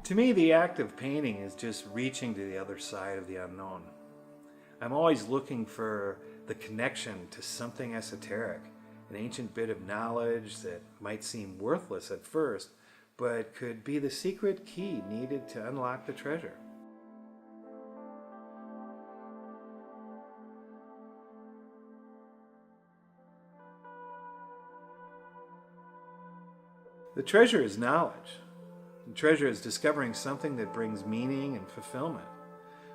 To me, the act of painting is just reaching to the other side of the unknown. I'm always looking for the connection to something esoteric, an ancient bit of knowledge that might seem worthless at first, but could be the secret key needed to unlock the treasure. The treasure is knowledge. The treasure is discovering something that brings meaning and fulfillment.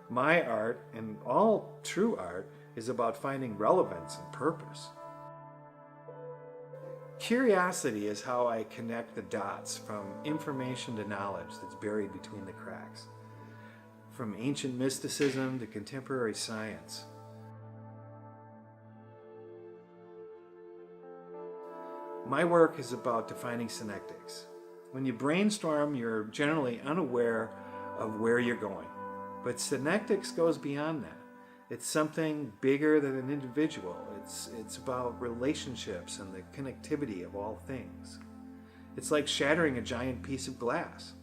My art, and all true art, is about finding relevance and purpose. Curiosity is how I connect the dots from information to knowledge that's buried between the cracks, from ancient mysticism to contemporary science. My work is about defining synectics. When you brainstorm, you're generally unaware of where you're going. But synectics goes beyond that. It's something bigger than an individual. It's about relationships and the connectivity of all things. It's like shattering a giant piece of glass.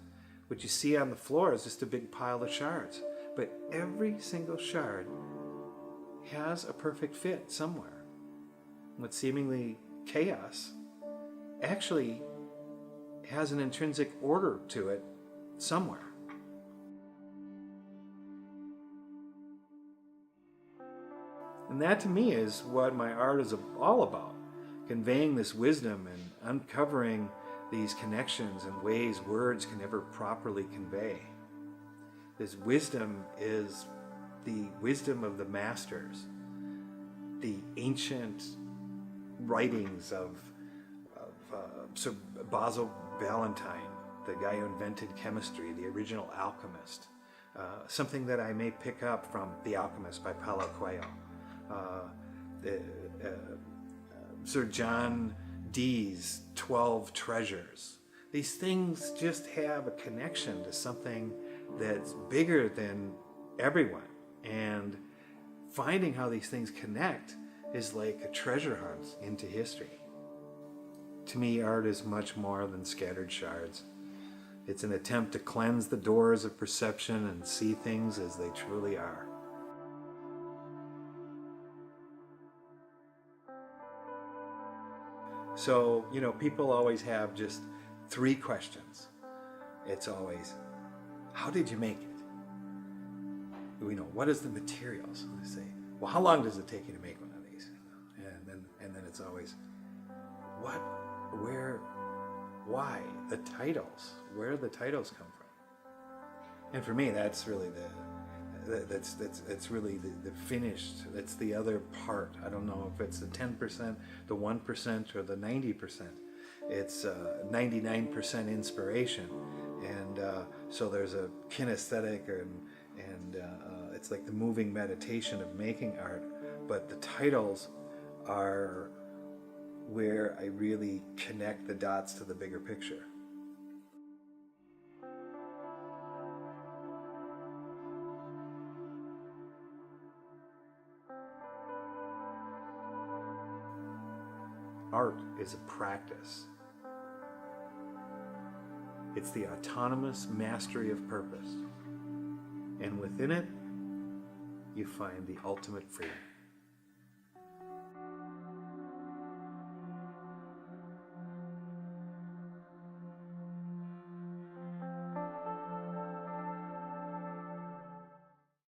What you see on the floor is just a big pile of shards. But every single shard has a perfect fit somewhere. What seemingly chaos actually has an intrinsic order to it somewhere. And that to me is what my art is all about, conveying this wisdom and uncovering these connections in ways words can never properly convey. This wisdom is the wisdom of the masters, the ancient writings of Sir Basil Valentine, the guy who invented chemistry, the original alchemist. Something that I may pick up from The Alchemist by Paulo Coelho. Sir John Dee's 12 Treasures. These things just have a connection to something that's bigger than everyone. And finding how these things connect is like a treasure hunt into history. To me, art is much more than scattered shards. It's an attempt to cleanse the doors of perception and see things as they truly are. So, people always have just 3 questions. It's always, how did you make it? What is the materials? And they say, well, how long does it take you to make one of these? And then it's always, what, where, why? The titles. Where do the titles come from? And for me, that's really that's really the finished. That's the other part. I don't know if it's the 10%, the 1%, or the 90%. It's 99% inspiration, and so there's a kinesthetic, and it's like the moving meditation of making art. But the titles are where I really connect the dots to the bigger picture. Art is a practice. It's the autonomous mastery of purpose. And within it, you find the ultimate freedom.